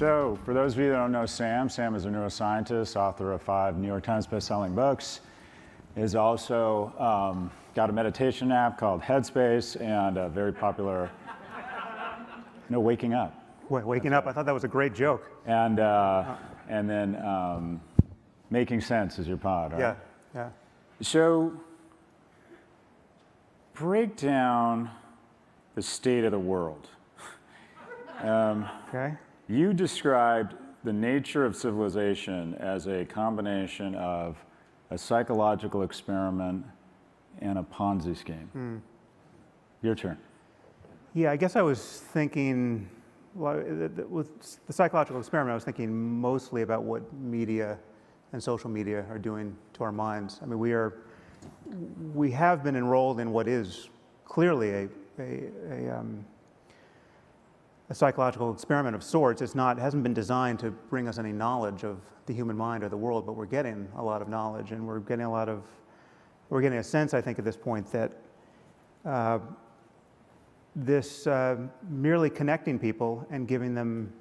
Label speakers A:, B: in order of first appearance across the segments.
A: So, for those of you that don't know Sam is a neuroscientist, author of 5 New York Times best-selling books. Is also got a meditation app called Headspace and a very popular, Waking Up.
B: Waking Up, I thought that was a great joke.
A: And then Making Sense is your pod, right?
B: Yeah.
A: So, break down the state of the world.
B: Okay.
A: You described the nature of civilization as a combination of a psychological experiment and a Ponzi scheme. Your turn.
B: Yeah, I guess I was thinking, with the psychological experiment, I was thinking mostly about what media and social media are doing to our minds. I mean, we have been enrolled in what is clearly a psychological experiment of sorts. It hasn't been designed to bring us any knowledge of the human mind or the world, but we're getting a lot of knowledge, and we're getting a sense, I think, at this point that this merely connecting people and giving them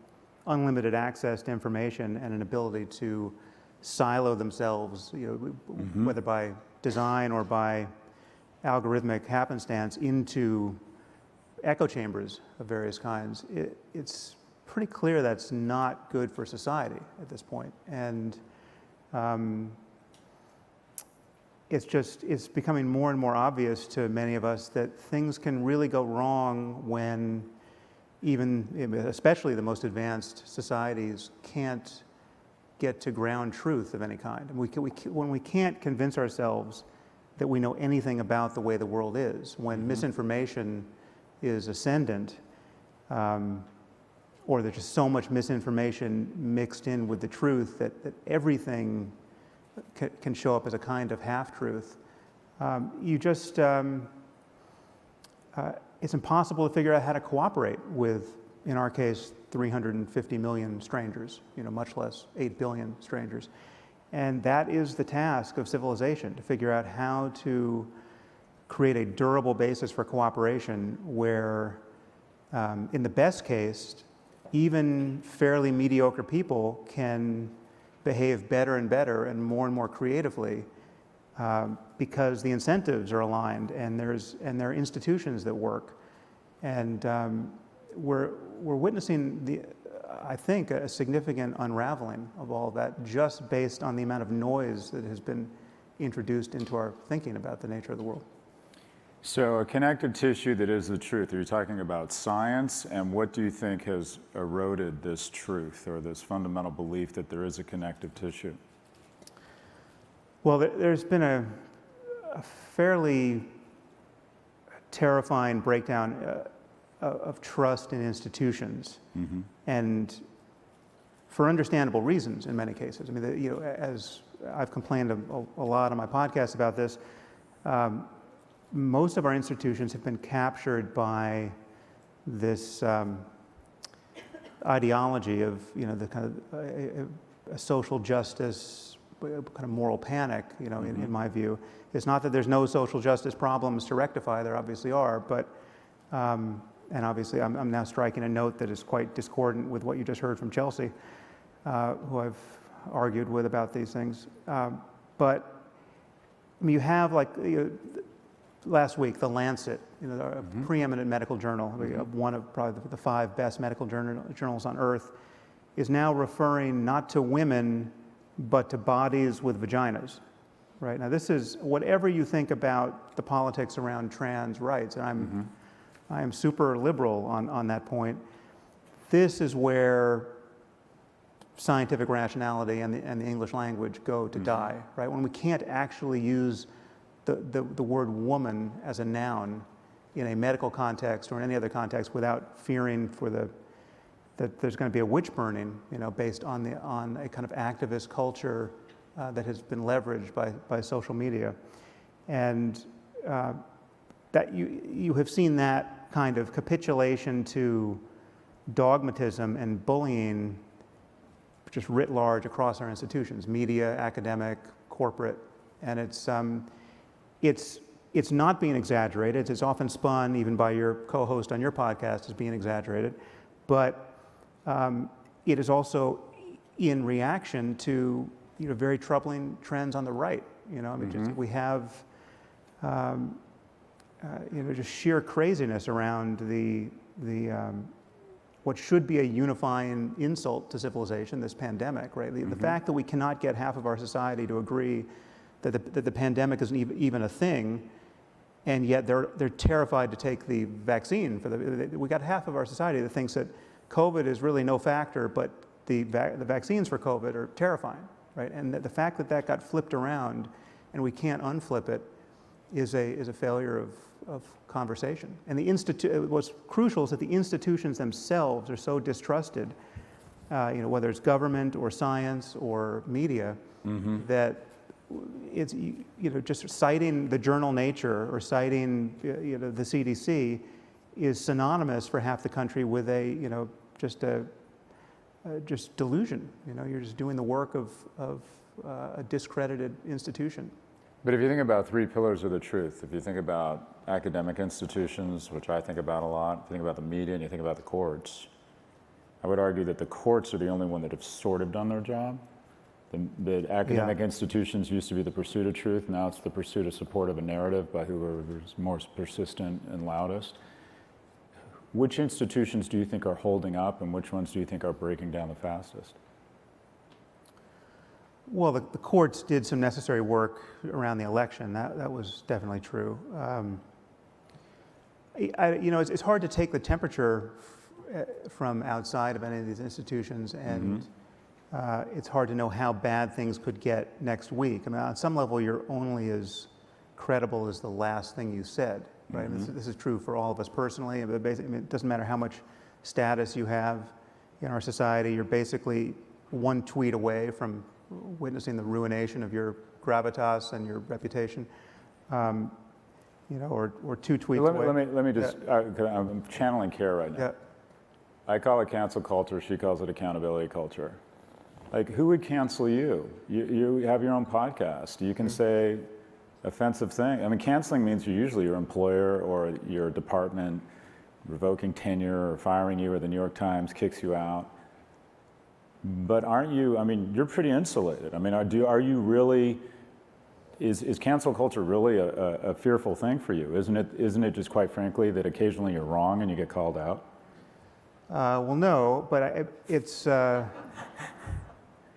B: unlimited access to information and an ability to silo themselves, whether by design or by algorithmic happenstance, into echo chambers of various kinds. It's pretty clear that's not good for society at this point. And it's becoming more and more obvious to many of us that things can really go wrong when especially the most advanced societies can't get to ground truth of any kind. And when we can't convince ourselves that we know anything about the way the world is, when misinformation is ascendant, or there's just so much misinformation mixed in with the truth that everything can show up as a kind of half-truth. It's impossible to figure out how to cooperate with, in our case, 350 million strangers, much less 8 billion strangers. And that is the task of civilization, to figure out how to create a durable basis for cooperation where, in the best case, even fairly mediocre people can behave better and better and more creatively because the incentives are aligned and there are institutions that work. And we're witnessing I think a significant unraveling of all of that, just based on the amount of noise that has been introduced into our thinking about the nature of the world.
A: So, a connective tissue that is the truth. Are you talking about science, and what do you think has eroded this truth or this fundamental belief that there is a connective tissue?
B: Well, there's been a fairly terrifying breakdown of trust in institutions, and for understandable reasons in many cases. I mean, as I've complained a lot on my podcast about this, most of our institutions have been captured by this ideology of, the kind of a social justice, kind of moral panic, in my view. It's not that there's no social justice problems to rectify, there obviously are, but, and obviously I'm now striking a note that is quite discordant with what you just heard from Chelsea, who I've argued with about these things. But I mean, you have last week, The Lancet, a preeminent medical journal, one of probably the 5 best medical journals on earth, is now referring not to women, but to bodies with vaginas. Right? Now, this is, whatever you think about the politics around trans rights, and I am super liberal on that point, this is where scientific rationality and the English language go to die, right? When we can't actually use the word woman as a noun in a medical context or in any other context without fearing that there's going to be a witch burning, based on a kind of activist culture that has been leveraged by social media. And that you have seen that kind of capitulation to dogmatism and bullying just writ large across our institutions, media, academic, corporate, and it's not being exaggerated. It's often spun, even by your co-host on your podcast, as being exaggerated. But it is also in reaction to very troubling trends on the right. I mean, just, we have just sheer craziness around the what should be a unifying insult to civilization, this pandemic, right? The fact that we cannot get half of our society to agree that the pandemic isn't even a thing, and yet they're terrified to take the vaccine. We got half of our society that thinks that COVID is really no factor, but the vaccines for COVID are terrifying, right? And the fact that that got flipped around and we can't unflip it is a failure of conversation. And what's crucial is that the institutions themselves are so distrusted, whether it's government or science or media, that it's just citing the journal Nature or citing the CDC is synonymous for half the country with just delusion. You're just doing the work of a discredited institution.
A: But if you think about three pillars of the truth, if you think about academic institutions, which I think about a lot, if you think about the media and you think about the courts, I would argue that the courts are the only one that have sort of done their job. The academic institutions used to be the pursuit of truth, now it's the pursuit of support of a narrative by whoever is most persistent and loudest. Which institutions do you think are holding up and which ones do you think are breaking down the fastest?
B: Well, the courts did some necessary work around the election. That was definitely true. It's hard to take the temperature from outside of any of these institutions, and it's hard to know how bad things could get next week. I mean, on some level, you're only as credible as the last thing you said, right? This is true for all of us personally. It doesn't matter how much status you have in our society. You're basically one tweet away from witnessing the ruination of your gravitas and your reputation, or two tweets away.
A: Let me just, I'm channeling Kara right now.
B: Yeah.
A: I call it cancel culture, she calls it accountability culture. Like, who would cancel you? You have your own podcast. You can say offensive things. I mean, canceling means usually your employer or your department revoking tenure or firing you, or the New York Times kicks you out. But aren't you, I mean, you're pretty insulated. I mean, are you really, is cancel culture really a fearful thing for you? Isn't it just quite frankly that occasionally you're wrong and you get called out?
B: Well, no, but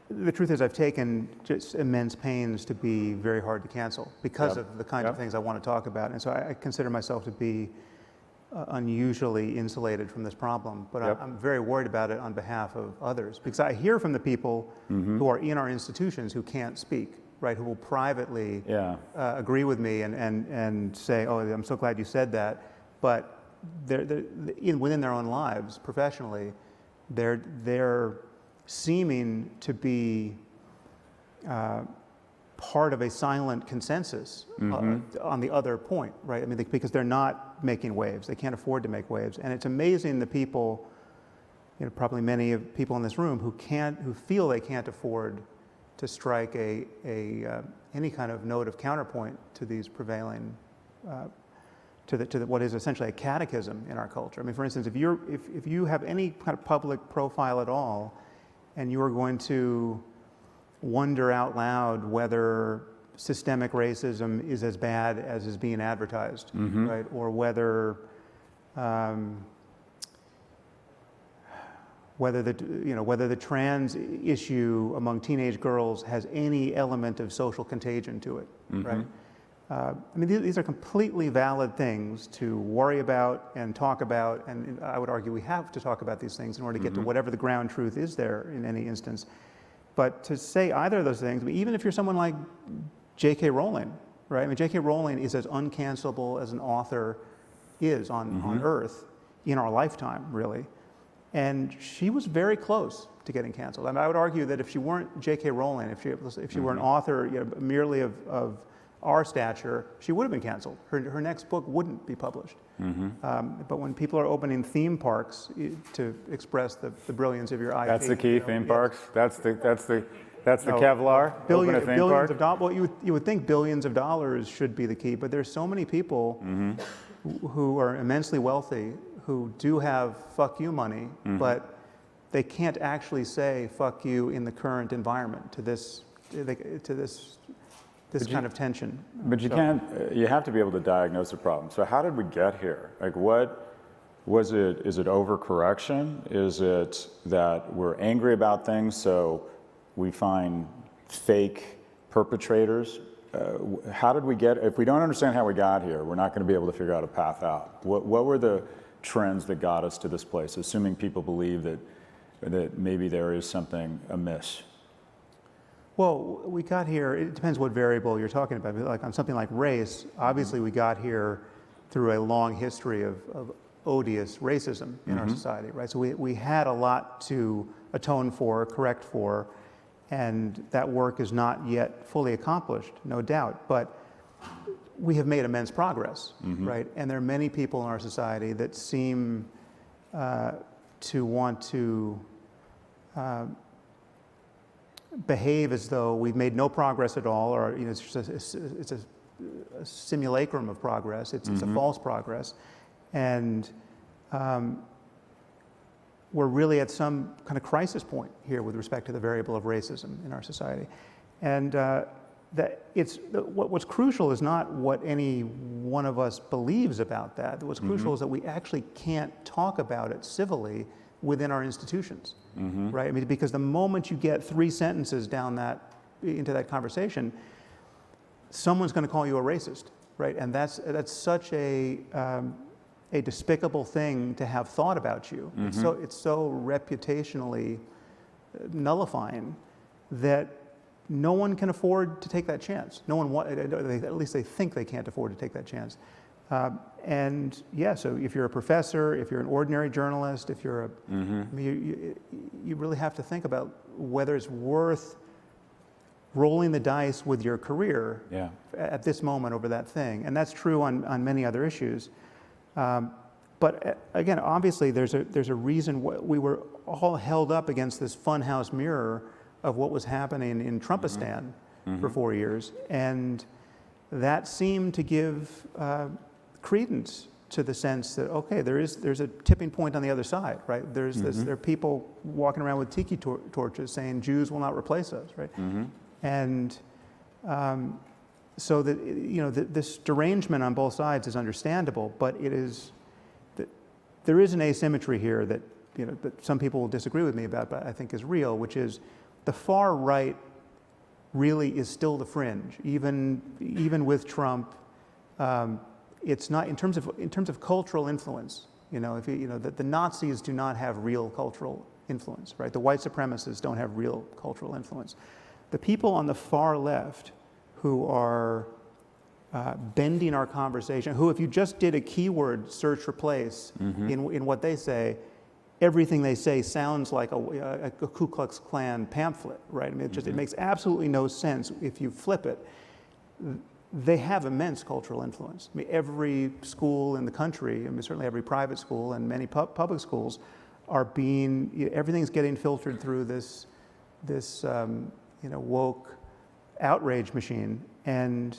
B: the truth is I've taken just immense pains to be very hard to cancel because of the kind of things I want to talk about. And so I consider myself to be unusually insulated from this problem, but I'm very worried about it on behalf of others, because I hear from the people who are in our institutions who can't speak, right, who will privately agree with me and say, oh, I'm so glad you said that, but within their own lives, professionally, they're seeming to be part of a silent consensus on the other point, right? I mean, because they're not making waves. They can't afford to make waves. And it's amazing the people, probably many of people in this room who feel they can't afford to strike any kind of note of counterpoint to these prevailing, to what is essentially a catechism in our culture. I mean, for instance, if you have any kind of public profile at all, and you are going to wonder out loud whether systemic racism is as bad as is being advertised, right? Or whether the trans issue among teenage girls has any element of social contagion to it, right? I mean, these are completely valid things to worry about and talk about, and I would argue we have to talk about these things in order to get to whatever the ground truth is there in any instance. But to say either of those things, I mean, even if you're someone like J.K. Rowling, right? I mean, J.K. Rowling is as uncancelable as an author is on Earth in our lifetime, really. And she was very close to getting canceled. I mean, I would argue that if she weren't J.K. Rowling, if she were an author merely of our stature, she would have been canceled. Her next book wouldn't be published. But when people are opening theme parks to express the brilliance of your IP,
A: that's the key. Theme parks. That's the Kevlar.
B: Billions of dollars. Well, you would think billions of dollars should be the key, but there's so many people who are immensely wealthy who do have fuck you money, but they can't actually say "fuck you" in the current environment to this kind of tension.
A: But you can't. You have to be able to diagnose the problem. So how did we get here? Like, what was it? Is it overcorrection? Is it that we're angry about things, so we find fake perpetrators? How did we get? If we don't understand how we got here, we're not going to be able to figure out a path out. What were the trends that got us to this place? Assuming people believe that maybe there is something amiss.
B: Well, we got here, it depends what variable you're talking about. Like on something like race, obviously we got here through a long history of odious racism in our society, right? So we had a lot to atone for, correct for, and that work is not yet fully accomplished, no doubt. But we have made immense progress, right? And there are many people in our society that seem to want to behave as though we've made no progress at all, or it's a simulacrum of progress. It's a false progress, and we're really at some kind of crisis point here with respect to the variable of racism in our society, and what's crucial is not what any one of us believes about that. What's crucial is that we actually can't talk about it civilly within our institutions, right? I mean, because the moment you get 3 sentences down into that conversation, someone's going to call you a racist, right? And that's such a despicable thing to have thought about you. It's so reputationally nullifying that no one can afford to take that chance. No one, at least they think they can't afford to take that chance. And yeah, so if you're a professor, if you're an ordinary journalist, if you're I mean, you really have to think about whether it's worth rolling the dice with your career at this moment over that thing. And that's true on many other issues. But again, obviously, there's a reason we were all held up against this funhouse mirror of what was happening in Trumpistan for 4 years, and that seemed to give credence to the sense that there's a tipping point on the other side, right? There are people walking around with tiki torches saying Jews will not replace us, right? And so that this derangement on both sides is understandable, but there is an asymmetry here that that some people will disagree with me about, but I think is real, which is the far right really is still the fringe, even with Trump. It's not in terms of cultural influence. The Nazis do not have real cultural influence, right? The white supremacists don't have real cultural influence. The people on the far left who are bending our conversation, who, if you just did a keyword search replace in what they say, everything they say sounds like a Ku Klux Klan pamphlet, right? I mean, it makes absolutely no sense if you flip it. They have immense cultural influence. I mean, every school in the country, I mean, certainly every private school and many public schools everything's getting filtered through this woke outrage machine. And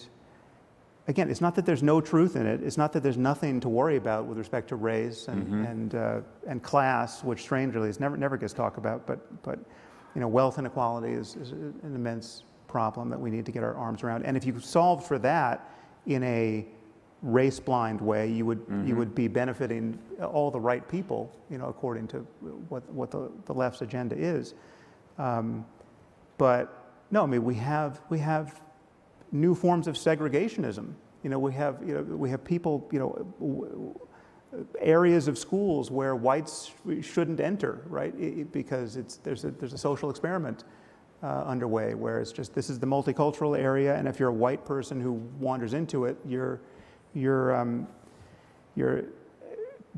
B: again, it's not that there's no truth in it. It's not that there's nothing to worry about with respect to race and class, which strangely never gets talked about. But wealth inequality is an immense problem that we need to get our arms around. And if you solved for that in a race-blind way, you would be benefiting all the right people, according to what the left's agenda is. But no, I mean, we have new forms of segregationism. We have people, areas of schools where whites shouldn't enter, right? Because there's a social experiment underway where it's just, this is the multicultural area, and if you're a white person who wanders into it, you're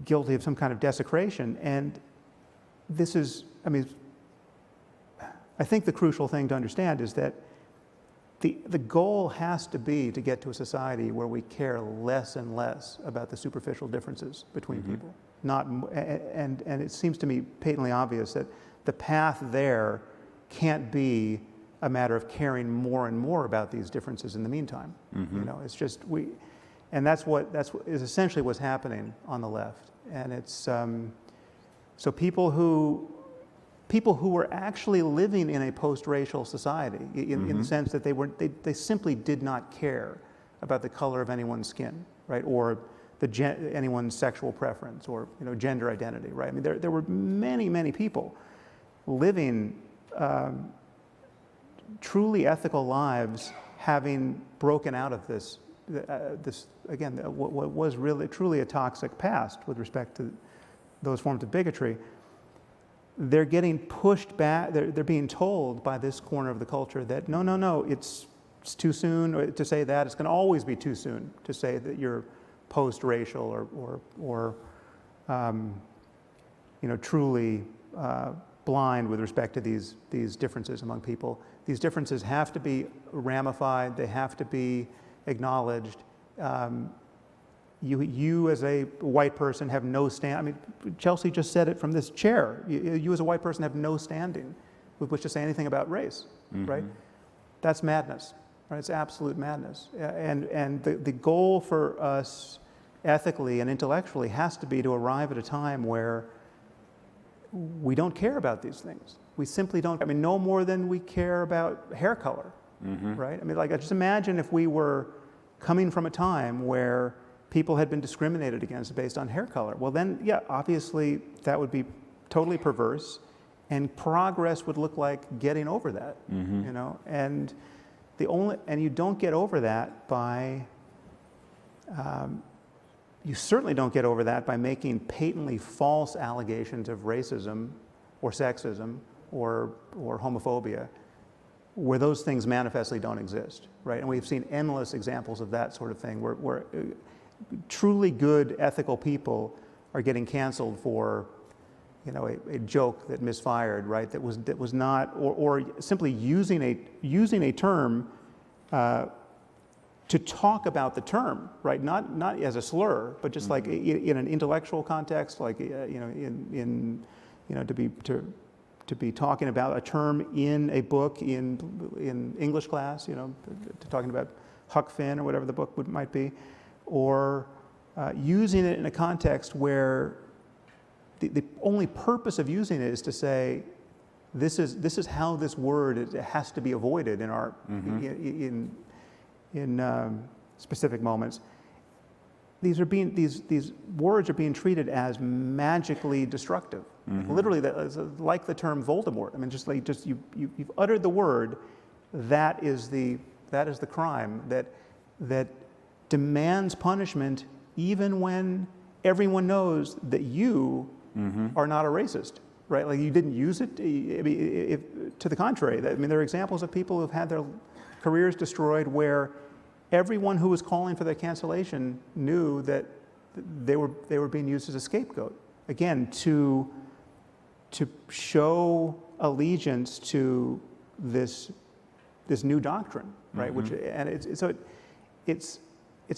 B: guilty of some kind of desecration. And this is, I think the crucial thing to understand is that the goal has to be to get to a society where we care less and less about the superficial differences between people. And it seems to me patently obvious that the path there can't be a matter of caring more and more about these differences in the meantime. It's just and that's is essentially what's happening on the left. And it's so people who people who were actually living in a post-racial society, in the sense that they simply did not care about the color of anyone's skin, right, or anyone's sexual preference, or gender identity, right? I mean, there were many people living truly ethical lives, having broken out of this again, what was really truly a toxic past with respect to those forms of bigotry. They're getting pushed back. They're being told by this corner of the culture that no, it's too soon to say that. It's going to always be too soon to say that you're post-racial or truly blind with respect to these differences among people. These differences have to be ramified. They have to be acknowledged. You as a white person have no stand. I mean, Chelsea just said it from this chair. You as a white person have no standing with which to say anything about race, right? That's madness, right? It's absolute madness. And the goal for us ethically and intellectually has to be to arrive at a time where we don't care about these things. We simply don't. I mean, no more than we care about hair color, right? I mean, like, I just imagine if we were coming from a time where people had been discriminated against based on hair color. Well, then, yeah, obviously that would be totally perverse, and progress would look like getting over that, And you don't get over that by. You certainly don't get over that by making patently false allegations of racism or sexism or homophobia, where those things manifestly don't exist, right? And we've seen endless examples of that sort of thing, where truly good ethical people are getting canceled for, a joke that misfired, right? That was not, or simply using a term to talk about the term, right? Not as a slur, but just like in an intellectual context, like to be talking about a term in a book in English class, talking about Huck Finn or whatever the book might be, or using it in a context where the only purpose of using it is to say, this is how this word has to be avoided in our in specific moments. These words are being treated as magically destructive. Literally, like the term Voldemort. I mean, you've uttered the word. That is the crime that demands punishment, even when everyone knows that you are not a racist, right? Like, you didn't use it. I mean, to the contrary, there are examples of people who've had their careers destroyed where everyone who was calling for their cancellation knew that they were being used as a scapegoat. Again, to show allegiance to this new doctrine, right? It's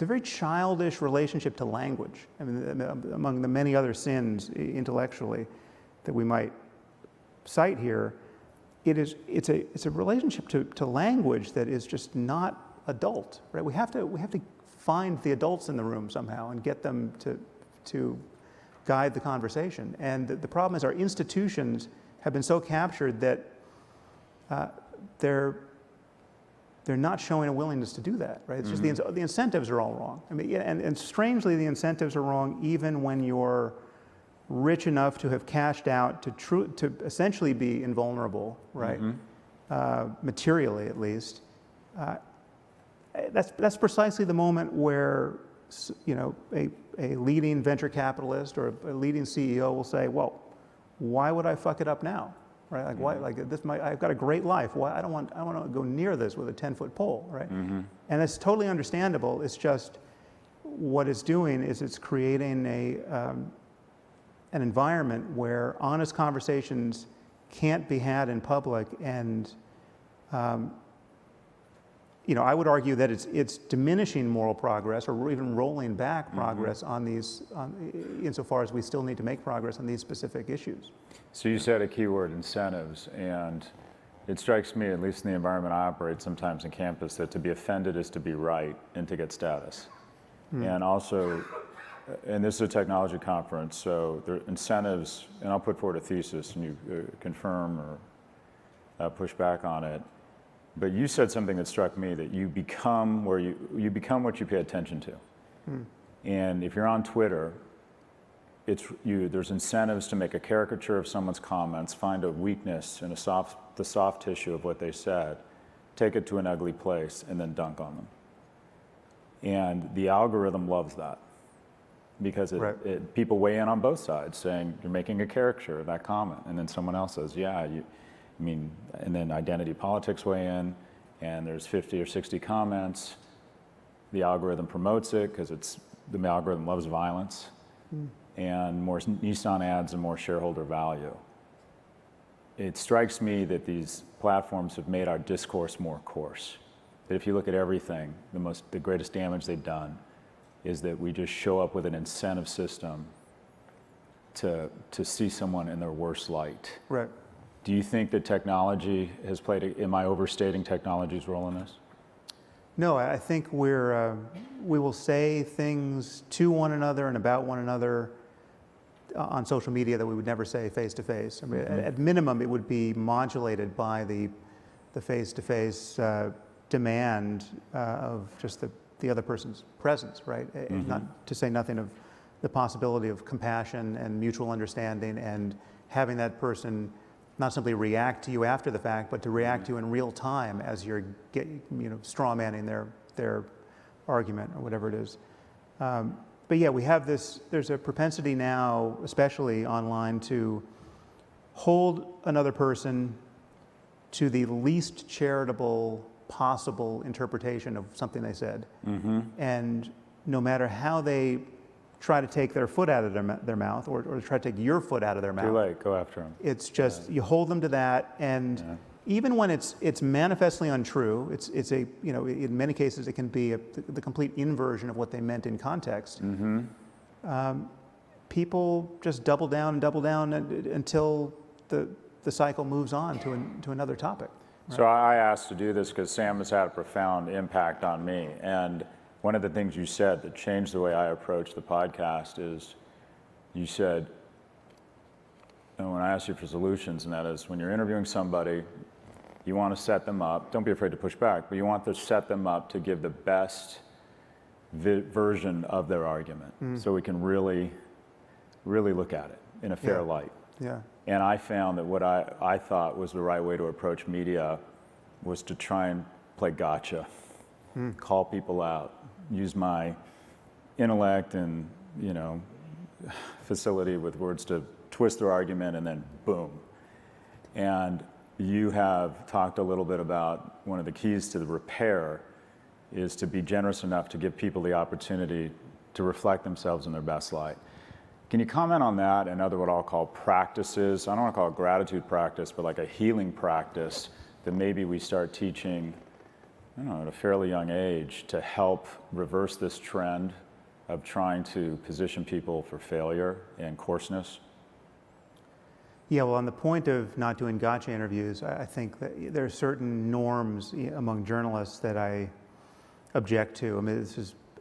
B: a very childish relationship to language. I mean, among the many other sins intellectually that we might cite here, it's a relationship to language that is just not adult, right? We have to find the adults in the room somehow and get them to guide the conversation. And the problem is our institutions have been so captured that they're not showing a willingness to do that, right? It's just the incentives are all wrong. I mean, yeah, and strangely, the incentives are wrong even when you're rich enough to have cashed out to essentially be invulnerable, right? Materially, at least. That's precisely the moment where a leading venture capitalist or a leading CEO will say, "Well, why would I fuck it up now?" Right? Like, why? Like, I've got a great life. Why? I don't want to go near this with a 10-foot pole, right? And it's totally understandable. It's just what it's doing is it's creating an environment where honest conversations can't be had in public, and I would argue that it's diminishing moral progress, or even rolling back progress on these, insofar as we still need to make progress on these specific issues.
A: So you said a keyword, incentives, and it strikes me, at least in the environment I operate sometimes in campus, that to be offended is to be right and to get status. And also, and this is a technology conference, so there are incentives, and I'll put forward a thesis and you confirm or push back on it. But you said something that struck me, that you become you become what you pay attention to. And if you're on Twitter, there's incentives to make a caricature of someone's comments, find a weakness in the soft tissue of what they said, take it to an ugly place, and then dunk on them. And the algorithm loves that, because people weigh in on both sides, saying you're making a caricature of that comment, and then someone else says, yeah, and then identity politics weigh in, and there's 50 or 60 comments. The algorithm promotes it because the algorithm loves violence, and more Nissan ads and more shareholder value. It strikes me that these platforms have made our discourse more coarse. That if you look at everything, the greatest damage they've done is that we just show up with an incentive system to see someone in their worst light.
B: Right.
A: Do you think that technology has played, am I overstating technology's role in this?
B: No, I think we will say things to one another and about one another on social media that we would never say face to face. I mean, at minimum, it would be modulated by the face to face demand of just the other person's presence, right? Not to say nothing of the possibility of compassion and mutual understanding, and having that person not simply react to you after the fact, but to react to you in real time as you're straw manning their argument or whatever it is. But yeah, we have there's a propensity now, especially online, to hold another person to the least charitable possible interpretation of something they said. And no matter how they try to take their foot out of their mouth, or try to take your foot out of their mouth.
A: Too late, go after them.
B: It's just, you hold them to that, and even when it's manifestly untrue, it's in many cases it can be the complete inversion of what they meant in context. People just double down until the cycle moves on to another topic. Right?
A: So I asked to do this because Sam has had a profound impact on me, and one of the things you said that changed the way I approach the podcast is, you said, and when I asked you for solutions, and that is, when you're interviewing somebody, you want to set them up, don't be afraid to push back, but you want to set them up to give the best version of their argument, so we can really, really look at it in a fair light.
B: Yeah.
A: And I found that what I thought was the right way to approach media was to try and play gotcha, call people out, use my intellect and facility with words to twist their argument, and then boom. And you have talked a little bit about one of the keys to the repair is to be generous enough to give people the opportunity to reflect themselves in their best light. Can you comment on that and other what I'll call practices? I don't want to call it gratitude practice, but like a healing practice that maybe we start teaching, at a fairly young age, to help reverse this trend of trying to position people for failure and coarseness?
B: Yeah, well, on the point of not doing gotcha interviews, I think that there are certain norms among journalists that I object to. I mean,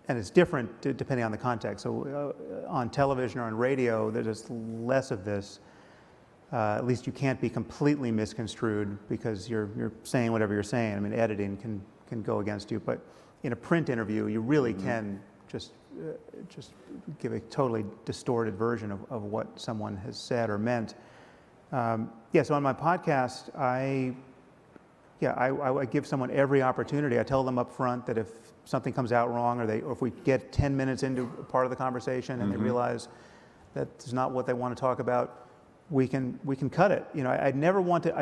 B: and it's different depending on the context. So on television or on radio, there's less of this. At least you can't be completely misconstrued because you're saying whatever you're saying. I mean, editing can go against you, but in a print interview, you really can just give a totally distorted version of what someone has said or meant. So on my podcast, I give someone every opportunity. I tell them up front that if something comes out wrong, or if we get 10 minutes into part of the conversation and they realize that's not what they want to talk about, we can cut it. I never want to.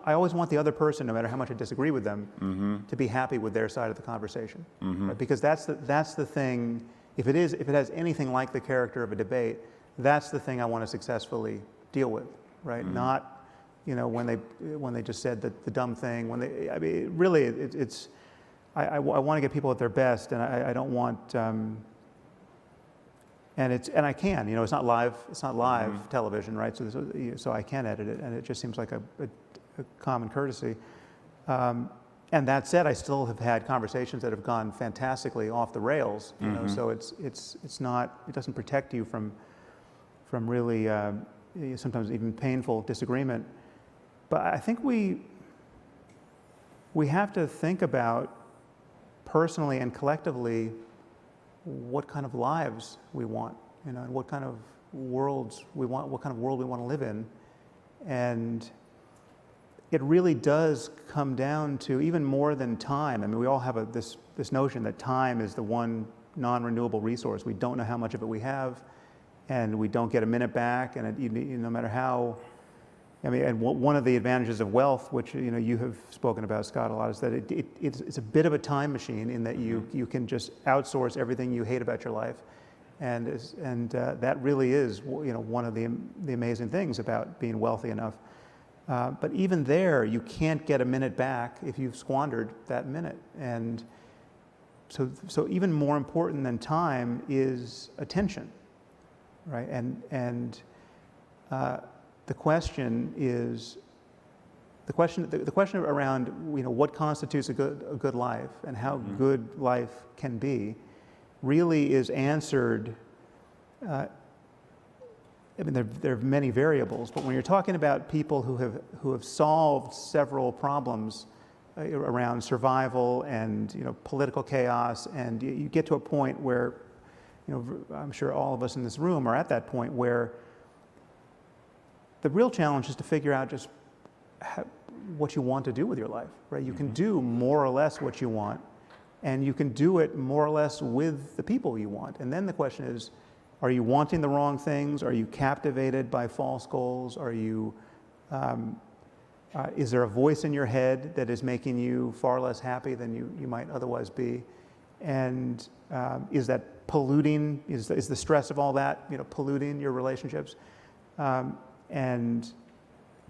B: I always want the other person, no matter how much I disagree with them, to be happy with their side of the conversation, right? Because that's the thing. If it has anything like the character of a debate, that's the thing I want to successfully deal with, right? Not, when they just said the dumb thing. I want to get people at their best, and I don't want. And I can, it's not live television, right? So I can edit it, and it just seems like a common courtesy. And that said, I still have had conversations that have gone fantastically off the rails. You know, so it's not, it doesn't protect you from really sometimes even painful disagreement. But I think we have to think about personally and collectively what kind of lives we want, you know, and what kind of worlds we want, what kind of world we want to live in. And it really does come down to even more than time. I mean, we all have this notion that time is the one non-renewable resource. We don't know how much of it we have, and we don't get a minute back. And no matter how, I mean, and one of the advantages of wealth, which you have spoken about, Scott, a lot, is that it's a bit of a time machine in that you can just outsource everything you hate about your life, and that really is one of the amazing things about being wealthy enough. But even there, you can't get a minute back if you've squandered that minute. And so even more important than time is attention, right? And the question around what constitutes a good life and how good life can be really is answered. I mean, there are many variables, but when you're talking about people who have solved several problems around survival and political chaos, and you get to a point where I'm sure all of us in this room are at that point where the real challenge is to figure out just what you want to do with your life, right? You can do more or less what you want, and you can do it more or less with the people you want. And then the question is, are you wanting the wrong things? Are you captivated by false goals? Are you, is there a voice in your head that is making you far less happy than you might otherwise be? And is that polluting, is the stress of all that, polluting your relationships? And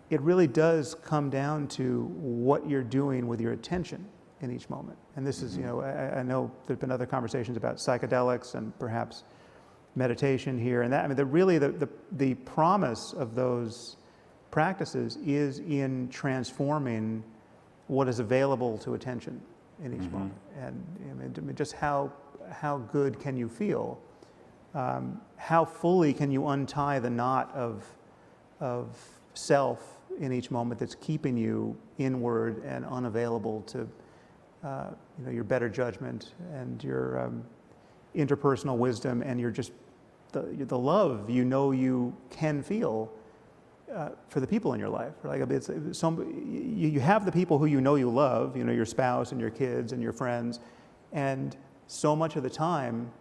B: it really does come down to what you're doing with your attention in each moment. And this is, I know there've been other conversations about psychedelics and perhaps meditation here and that. I mean, the promise of those practices is in transforming what is available to attention in each moment. And I mean, just how good can you feel? How fully can you untie the knot of self in each moment that's keeping you inward and unavailable to your better judgment and your interpersonal wisdom and your just the love you can feel for the people in your life. Like you have the people who you love, your spouse and your kids and your friends, and so much of the time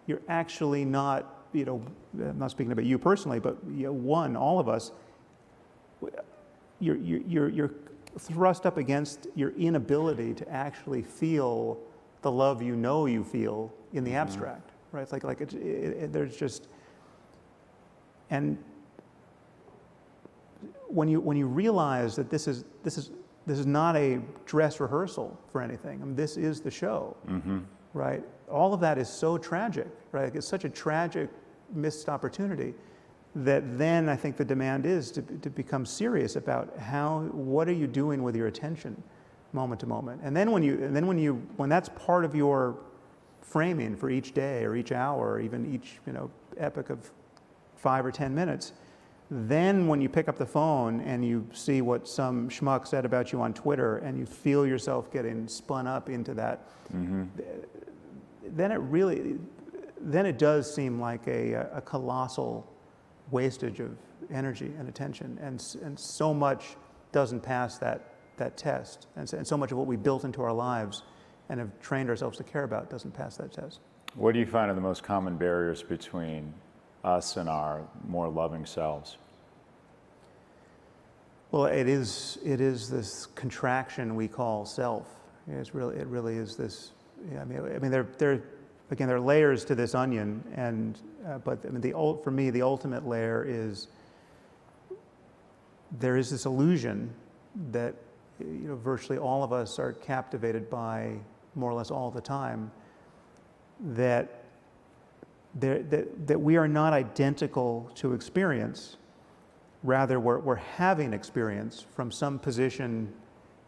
B: you're actually not, I'm not speaking about you personally, but all of us, you're thrust up against your inability to actually feel the love you feel in the abstract. Right? It's like there's just, and when you realize that this is not a dress rehearsal for anything. I mean, this is the show, right? All of that is so tragic, right? It's such a tragic missed opportunity that then I think the demand is to become serious about what are you doing with your attention, moment to moment, and then when that's part of your framing for each day or each hour or even each epoch of 5 or 10 minutes, then when you pick up the phone and you see what some schmuck said about you on Twitter and you feel yourself getting spun up into that, then it does seem like a colossal wastage of energy and attention, and so much doesn't pass that test, and so much of what we built into our lives and have trained ourselves to care about doesn't pass that test.
A: What do you find are the most common barriers between us and our more loving selves?
B: Well, it is this contraction we call self. It really is this. I mean, there are layers to this onion, but I mean, for me, the ultimate layer is there is this illusion that virtually all of us are captivated by more or less all the time, that we are not identical to experience. Rather, we're having experience from some position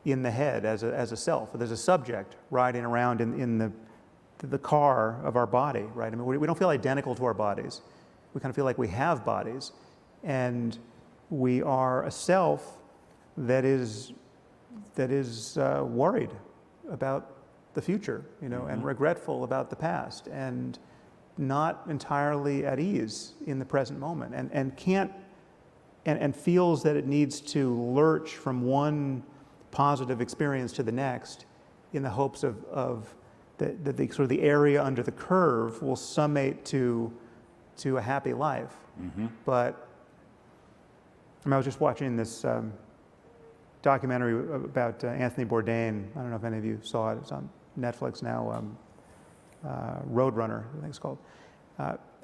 B: in the head as a self. There's a subject riding around in the car of our body, right? I mean, we don't feel identical to our bodies. We kind of feel like we have bodies, and we are a self that is worried about the future, and regretful about the past, and not entirely at ease in the present moment, and can't and feels that it needs to lurch from one positive experience to the next in the hopes of that the sort of the area under the curve will summate to a happy life. But I was just watching this documentary about Anthony Bourdain. I don't know if any of you saw it. It's on Netflix now. Roadrunner, I think it's called.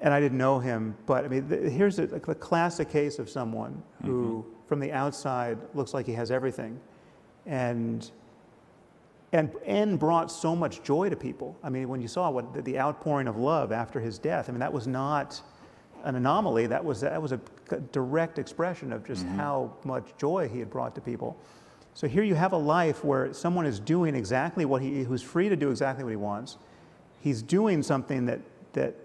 B: And I didn't know him, but I mean, here's a classic case of someone who, from the outside, looks like he has everything, and brought so much joy to people. I mean, when you saw the outpouring of love after his death, I mean, that was not an anomaly. That was a direct expression of just how much joy he had brought to people. So here you have a life where someone is doing exactly who's free to do exactly what he wants. He's doing something that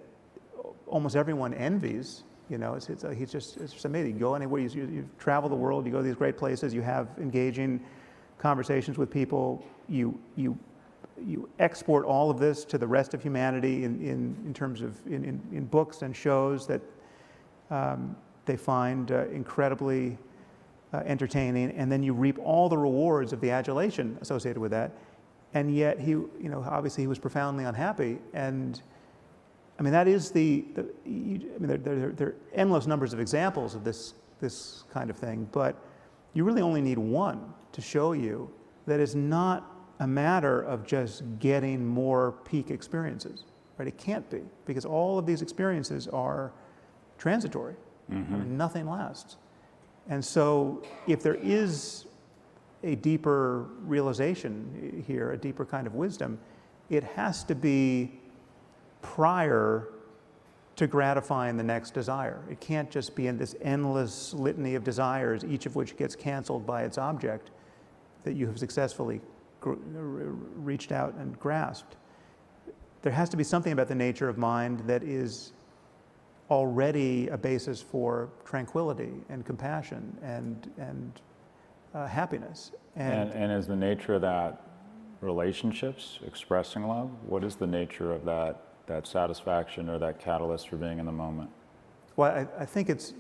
B: almost everyone envies. It's just amazing. You go anywhere, you travel the world, you go to these great places, you have engaging conversations with people, you export all of this to the rest of humanity in terms of in books and shows that they find incredibly entertaining, and then you reap all the rewards of the adulation associated with that. And yet obviously he was profoundly unhappy. And I mean, that is there are endless numbers of examples of this kind of thing, but you really only need one to show you that it's not a matter of just getting more peak experiences, right? It can't be, because all of these experiences are transitory. I mean, nothing lasts. And so if there is a deeper realization here, a deeper kind of wisdom, it has to be prior to gratifying the next desire. It can't just be in this endless litany of desires, each of which gets canceled by its object that you have successfully reached out and grasped. There has to be something about the nature of mind that is already a basis for tranquility and compassion and happiness.
A: And is the nature of that relationships, expressing love? What is the nature of that satisfaction or that catalyst for being in the moment?
B: Well, I think it's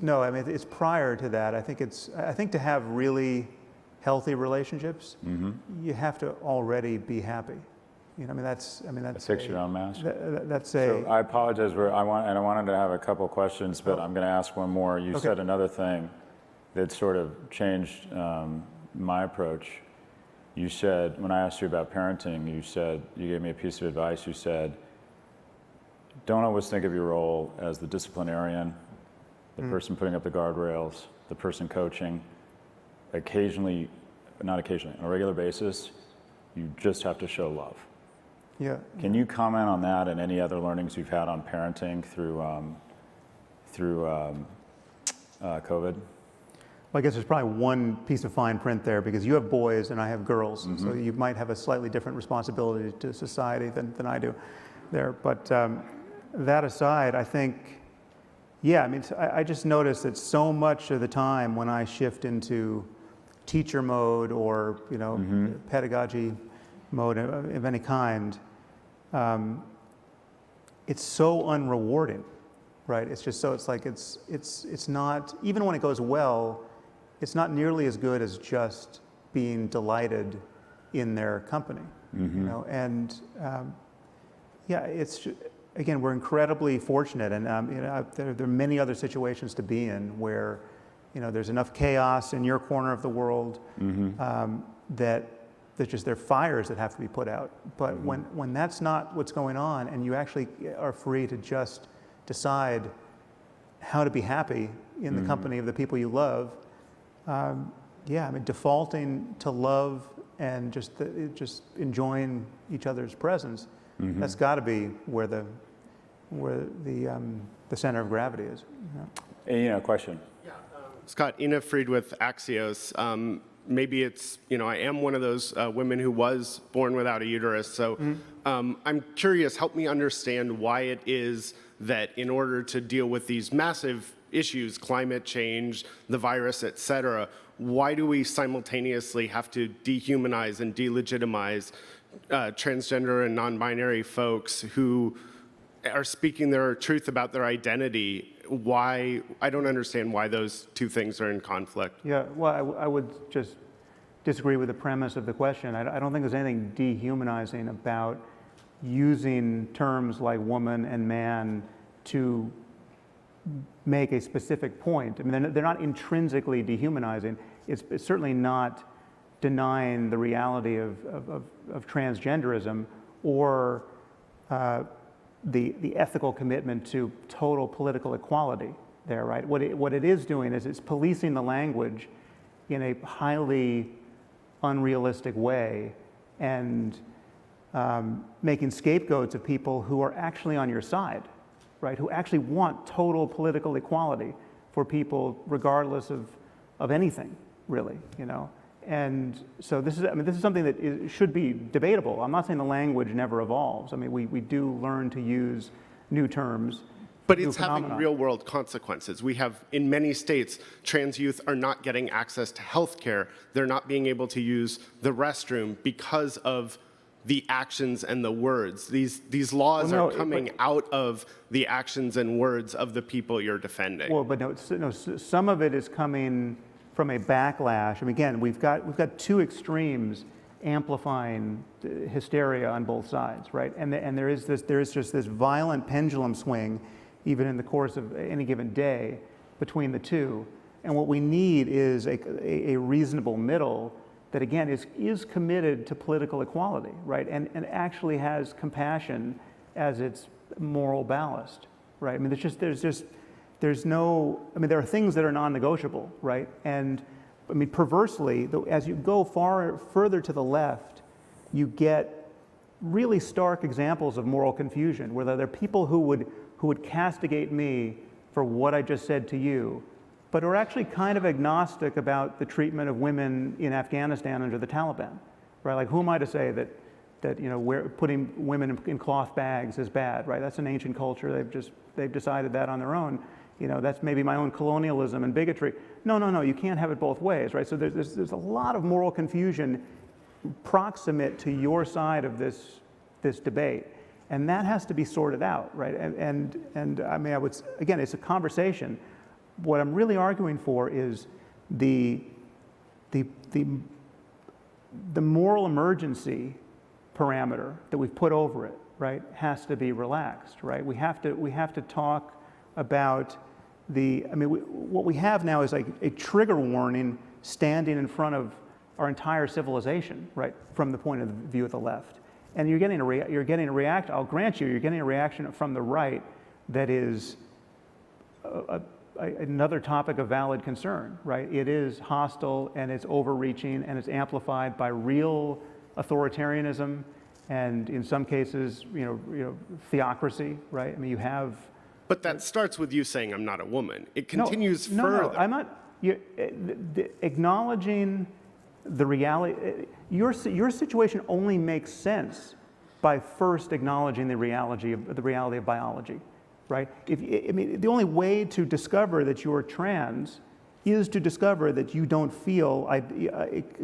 B: prior to that. I think to have really healthy relationships, you have to already be happy. That's
A: A six-year-old master.
B: So
A: I apologize. I wanted to have a couple questions, but I'm going to ask one more. You said another thing that sort of changed my approach. You said, when I asked you about parenting, you gave me a piece of advice. You said, don't always think of your role as the disciplinarian, the person putting up the guardrails, the person coaching. Occasionally, not occasionally, on a regular basis, you just have to show love.
B: Yeah.
A: Can you comment on that and any other learnings you've had on parenting through COVID?
B: Well, I guess there's probably one piece of fine print there, because you have boys and I have girls, so you might have a slightly different responsibility to society than I do there. But that aside, I think, I just noticed that so much of the time when I shift into teacher mode or pedagogy mode of any kind, it's so unrewarding, right? It's not, even when it goes well, it's not nearly as good as just being delighted in their company, and again, we're incredibly fortunate, and there are many other situations to be in where there's enough chaos in your corner of the world that there are fires that have to be put out. But when that's not what's going on, and you actually are free to just decide how to be happy in the company of the people you love, defaulting to love and just enjoying each other's presence, that's got to be where the center of gravity is.
A: Question.
C: Scott, Ina Fried with Axios. maybe it's, I am one of those women who was born without a uterus. So I'm curious, help me understand why it is that in order to deal with these massive issues, climate change, the virus, et cetera, why do we simultaneously have to dehumanize and delegitimize transgender and non-binary folks who are speaking their truth about their identity? Why? I don't understand why those two things are in conflict.
B: Yeah, well, I would just disagree with the premise of the question. I don't think there's anything dehumanizing about using terms like woman and man to make a specific point. I mean, they're not intrinsically dehumanizing. It's certainly not denying the reality of transgenderism or the ethical commitment to total political equality there, right? What it is doing is it's policing the language in a highly unrealistic way and making scapegoats of people who are actually on your side, right? Who actually want total political equality for people regardless of anything, really, And so this is something that should be debatable. I'm not saying the language never evolves. I mean, we do learn to use new terms.
C: But it's having real world consequences. We have, in many states, trans youth are not getting access to health care. They're not being able to use the restroom because of the actions and the words. These laws are coming out of the actions and words of the people you're defending.
B: Well, but no, some of it is coming from a backlash. I mean, again, we've got two extremes amplifying hysteria on both sides, right? And there is just this violent pendulum swing, even in the course of any given day, between the two. And what we need is a reasonable middle that, again, is committed to political equality, right? And actually has compassion as its moral ballast, right? I mean, there are things that are non-negotiable, right? And I mean, perversely, as you go further to the left, you get really stark examples of moral confusion, where there are people who would castigate me for what I just said to you, but are actually kind of agnostic about the treatment of women in Afghanistan under the Taliban, right? Like, who am I to say that putting women in cloth bags is bad, right? That's an ancient culture. They've decided that on their own. That's maybe my own colonialism and bigotry. No, you can't have it both ways, right? So there's a lot of moral confusion proximate to your side of this debate, and that has to be sorted out, right? And I mean, again, it's a conversation. What I'm really arguing for is the moral emergency parameter that we've put over it, right, has to be relaxed, right? We have to talk about what we have now is like a trigger warning standing in front of our entire civilization, right, from the point of view of the left. And you're getting a reaction. I'll grant you're getting a reaction from the right that is another topic of valid concern, right? It is hostile and it's overreaching and it's amplified by real authoritarianism and, in some cases, theocracy, right? I mean, you have.
C: But that starts with you saying I'm not a woman. It continues further.
B: No, I'm not. Acknowledging the reality. Your situation only makes sense by first acknowledging the reality of biology, right? The only way to discover that you're trans is to discover that you don't feel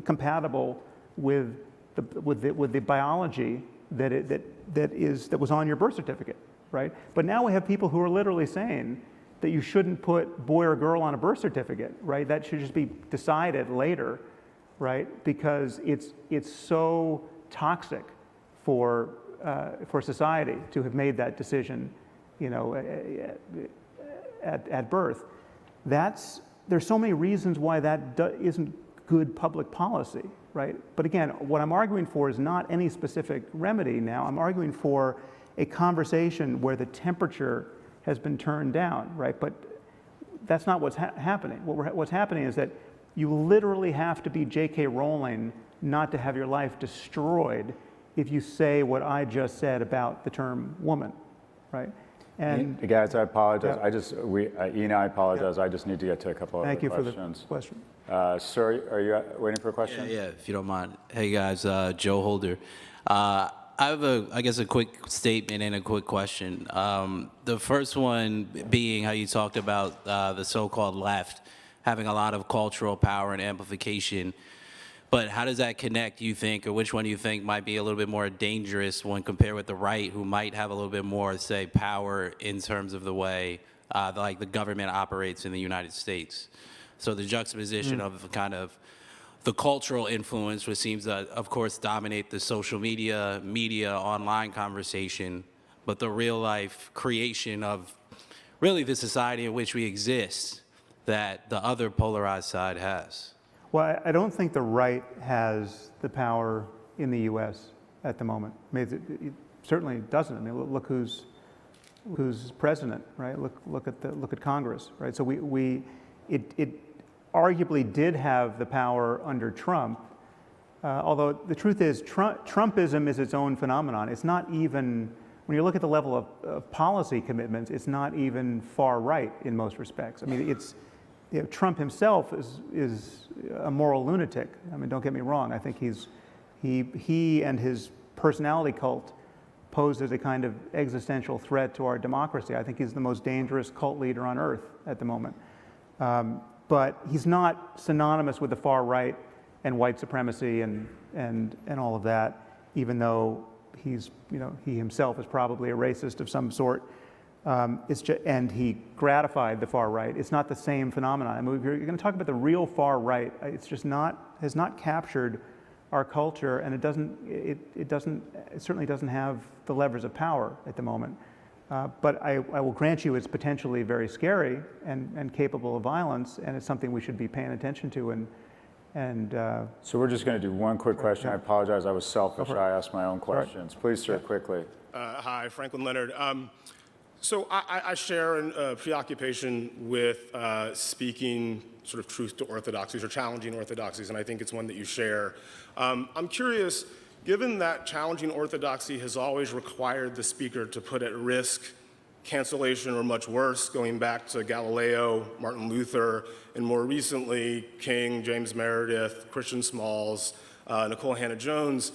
B: compatible with the biology that was on your birth certificate, right? But now we have people who are literally saying that you shouldn't put boy or girl on a birth certificate, right? That should just be decided later, right? Because it's so toxic for society to have made that decision, at birth. There's so many reasons why that isn't good public policy, right? But again, what I'm arguing for is not any specific remedy now. I'm arguing for a conversation where the temperature has been turned down, right? But that's not what's happening. What's happening is that you literally have to be J.K. Rowling not to have your life destroyed if you say what I just said about the term woman, right? And
A: Guys, I apologize.
B: Yeah.
A: Ina, I apologize. I just need to get to a couple
B: thank
A: other
B: you for
A: questions.
B: the question.
A: Sir, are you waiting for a question?
D: Yeah, if you don't mind. Hey guys, Joe Holder. I have I guess a quick statement and a quick question. The first one being how you talked about the so-called left having a lot of cultural power and amplification. But how does that connect, you think, or which one you think might be a little bit more dangerous when compared with the right, who might have a little bit more, say, power in terms of the way like the government operates in the United States? So the juxtaposition of kind of the cultural influence, which seems to, of course, dominate the social media, online conversation, but the real life creation of really the society in which we exist that the other polarized side has.
B: Well, I don't think the right has the power in the U.S. at the moment. I mean, it certainly doesn't. I mean, look who's president, right? Look at Congress, right? So it arguably did have the power under Trump, although the truth is Trumpism is its own phenomenon. It's not even, when you look at the level of policy commitments, it's not even far right in most respects. I mean, Trump himself is a moral lunatic. I mean, don't get me wrong. I think he and his personality cult pose as a kind of existential threat to our democracy. I think he's the most dangerous cult leader on earth at the moment. But he's not synonymous with the far right and white supremacy and all of that, even though he himself is probably a racist of some sort. And he gratified the far right. It's not the same phenomenon. I mean, if you're going to talk about the real far right, it's just has not captured our culture, and it certainly doesn't have the levers of power at the moment. But I will grant you it's potentially very scary and capable of violence, and it's something we should be paying attention to.
A: So we're just going to do one quick question. I apologize. I was selfish. I asked my own questions. Please, sir, quickly.
E: Hi, Franklin Leonard. So I share a preoccupation with speaking sort of truth to orthodoxies or challenging orthodoxies, and I think it's one that you share. I'm curious, given that challenging orthodoxy has always required the speaker to put at risk cancellation or much worse, going back to Galileo, Martin Luther, and more recently, King, James Meredith, Christian Smalls, Nicole Hannah-Jones,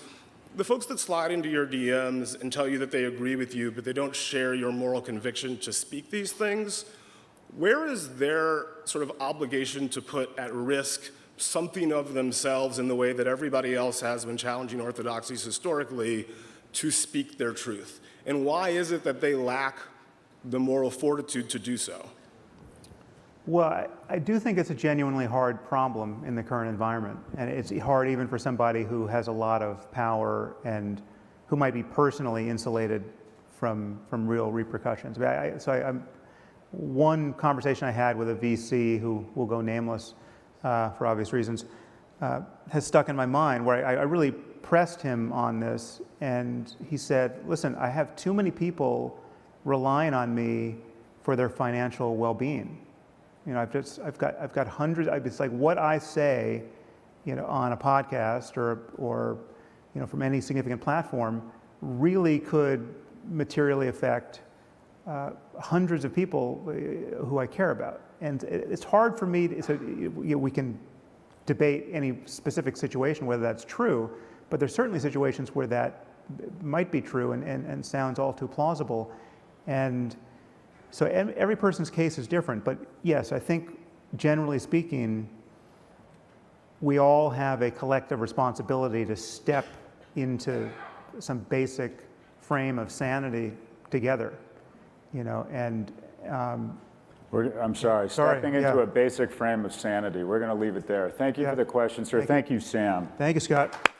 E: the folks that slide into your DMs and tell you that they agree with you, but they don't share your moral conviction to speak these things, where is their sort of obligation to put at risk something of themselves in the way that everybody else has when challenging orthodoxies historically to speak their truth? And why is it that they lack the moral fortitude to do so?
B: Well, I do think it's a genuinely hard problem in the current environment, and it's hard even for somebody who has a lot of power and who might be personally insulated from real repercussions. One conversation I had with a VC who will go nameless for obvious reasons has stuck in my mind, where I really pressed him on this, and he said, "Listen, I have too many people relying on me for their financial well-being. You know, I've got hundreds. It's like what I say, on a podcast or from any significant platform, really could materially affect hundreds of people who I care about. And it's hard for me we can debate any specific situation whether that's true, but there's certainly situations where that might be true and sounds all too plausible. And so every person's case is different, but yes, I think generally speaking, we all have a collective responsibility to step into some basic frame of sanity together, and
A: I'm sorry, stepping into a basic frame of sanity. We're going to leave it there. Thank you for the question, sir. Thank you, Sam.
B: Thank you, Scott.